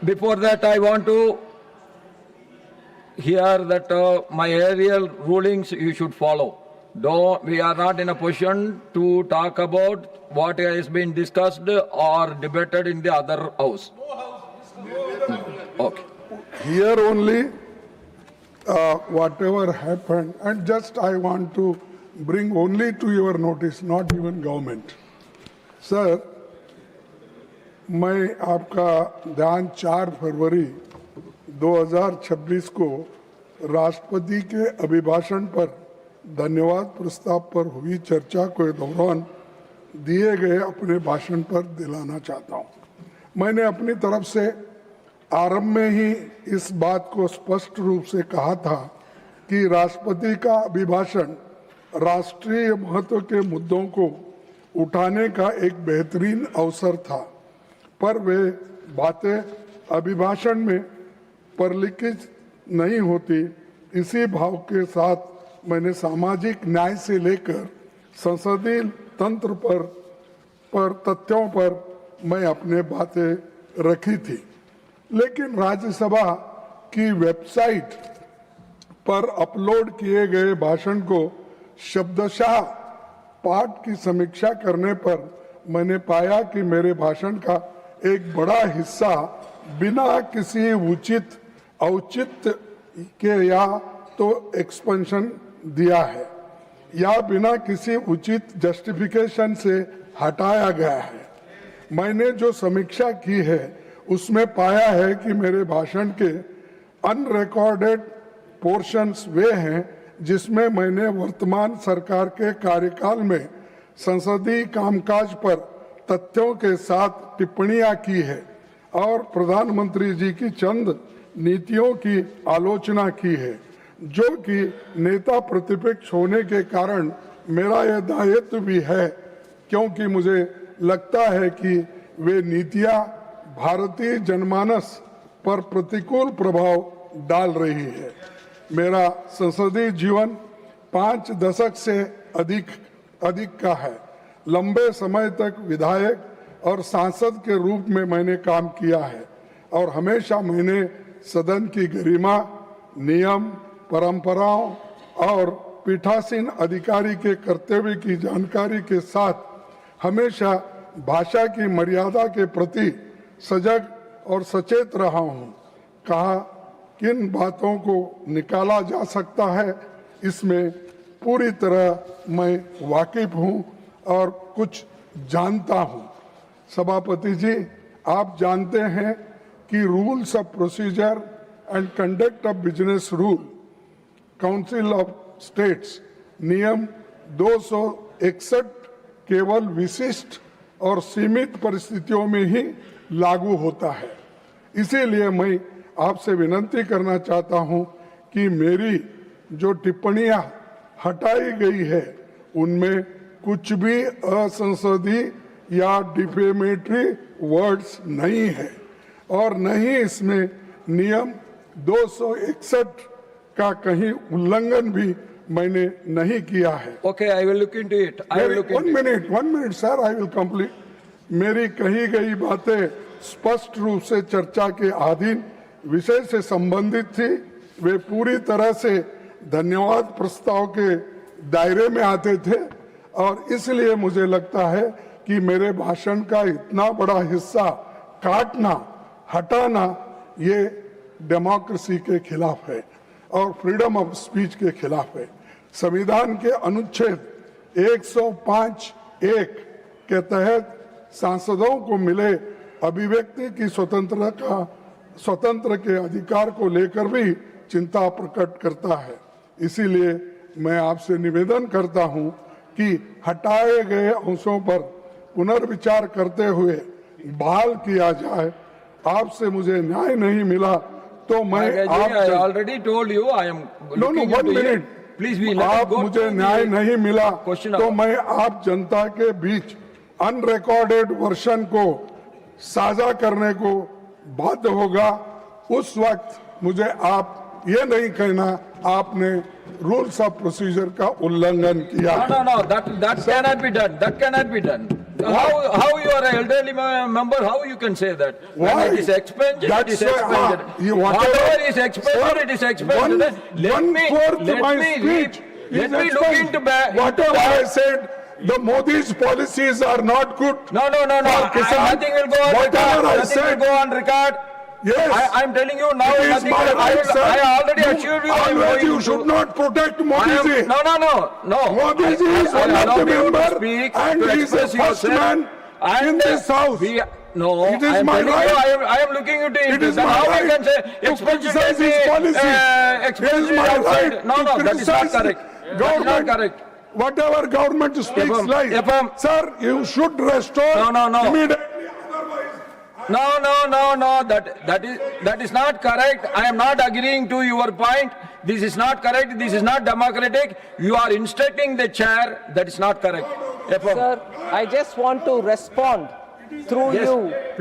Before that, I want to hear that my aerial rulings you should follow. Though we are not in a position to talk about what has been discussed or debated in the other house. Okay. Here only whatever happened, and just I want to bring only to your notice, not even government. Sir, मैं आपका ध्यान 4 फरवरी 2026 को राष्ट्रपति के अभिभाषण पर धन्यवाद प्रस्ताव पर हुई चर्चा के दौरान दिए गए अपने भाषण पर दिलाना चाहता हूं। मैंने अपनी तरफ से आरंभ में ही इस बात को स्पष्ट रूप से कहा था कि राष्ट्रपति का अभिभाषण राष्ट्रीय महत्व के मुद्दों को उठाने का एक बेहतरीन अवसर था, पर वे बातें अभिभाषण में परिलक्षित नहीं होती। इसी भाव के साथ मैंने सामाजिक न्याय से लेकर संसदीय तंत्र पर तथ्यों पर मैं अपने बातें रखी थी, लेकिन राज्यसभा की वेबसाइट पर अपलोड किए गए भाषण को शब्दशः पाठ की समीक्षा करने पर मैंने पाया कि मेरे भाषण का एक बड़ा हिस्सा बिना किसी उचित औचित्य के या तो एक्सपेंशन दिया है या बिना किसी उचित जस्टिफिकेशन से हटाया गया है। मैंने जो समीक्षा की है उसमें पाया है कि मेरे भाषण के अनरिकॉर्डेड पोर्शंस वे हैं जिसमें मैंने वर्तमान सरकार के कार्यकाल में संसदीय कामकाज पर तथ्यों के साथ टिप्पणियां की है और प्रधानमंत्री जी की चंद नीतियों की आलोचना की है, जो कि नेता प्रतिपक्ष होने के कारण मेरा यह दायित्व भी है, क्योंकि मुझे लगता है कि वे नीतियां भारतीय जनमानस पर प्रतिकूल प्रभाव डाल रही है। मेरा संसदीय जीवन 5 दशक से अधिक का है। लंबे समय तक विधायक और सांसद के रूप में मैंने काम किया है और हमेशा मैंने सदन की गरिमा, नियम, परंपराओं और पीठासीन अधिकारी के कर्तव्य की जानकारी के साथ हमेशा भाषा की मर्यादा के प्रति सजग और सचेत रहा हूं। कहा किन बातों को निकाला जा सकता है, इसमें पूरी तरह मैं वाकिफ हूं और कुछ जानता हूं। सभापति जी, आप जानते हैं कि rules of procedure and conduct of business rule council of states नियम 261 केवल विशिष्ट और सीमित परिस्थितियों में ही लागू होता है। इसीलिए मैं आपसे विनती करना चाहता हूं कि मेरी जो टिप्पणियां हटाई गई है उनमें कुछ भी असंसदीय या डिफेमेटरी वर्ड्स नहीं है और न ही इसमें नियम 261 का कहीं उल्लंघन भी मैंने नहीं किया है। Okay, I will look into it. I will look into it. One minute, sir, I will complete. मेरी कही गई बातें स्पष्ट रूप से चर्चा के अधीन विषय से संबंधित थी। वे पूरी तरह से धन्यवाद प्रस्ताव के दायरे में आते थे और इसलिए मुझे लगता है कि मेरे भाषण का इतना बड़ा हिस्सा काटना, हटाना ये डेमोक्रेसी के खिलाफ है और फ्रीडम ऑफ स्पीच के खिलाफ है। संविधान के अनुच्छेद 105(1) के तहत सांसदों को मिले अभिव्यक्ति की स्वतंत्र के अधिकार को लेकर भी चिंता प्रकट करता है। इसीलिए मैं आपसे निवेदन करता हूं कि हटाए गए अंशों पर पुनर्विचार करते हुए बहाल किया जाए। आपसे मुझे न्याय नहीं मिला तो मैं I already told you I am looking one into minute. it. Please be let आप it go मुझे to न्याय the नहीं मिला question तो of- मैं आप जनता के बीच अनरिकॉर्डेड वर्षन को साझा करने को बाध्य होगा। उस वक्त मुझे आप ये नहीं कहना आपने रूल्स ऑफ प्रोसीजर का उल्लंघन किया। No, that cannot be done. That cannot be done. How you are an elderly member, how you can say that? Why? When it is expended, it is That's why- expended. whatever- Whatever is expended, Sir, it is expended. Let one me, fourth let my me speech read, let is me look expended. into back. Whatever I said, the Modi's policies are not good. No. For Kisan, Nothing will go on whatever record. I Nothing will said- go on record. Yes. I'm telling you now, It is nothing my will, right, sir. I already assured you. I am Always going you to- should not protect I Modi am- ji. No. Modi ji is one of allow the you to member speak, and to he is the express first yourself. man in And this house. No, It is I am my telling you, right. I am looking into it. It is Then my how right you can say to expulsion criticize can his be, policy. It is expulsion my outside. right No, to that is not criticize correct. That is not government. correct. Whatever government speaks If I'm- lies. Sir, you should restore No. immediately. No. That is not correct. I am not agreeing to your point. This is not correct. This is not democratic. You are instructing the chair. That is not correct. Sir, I just want to respond through Yes, you please.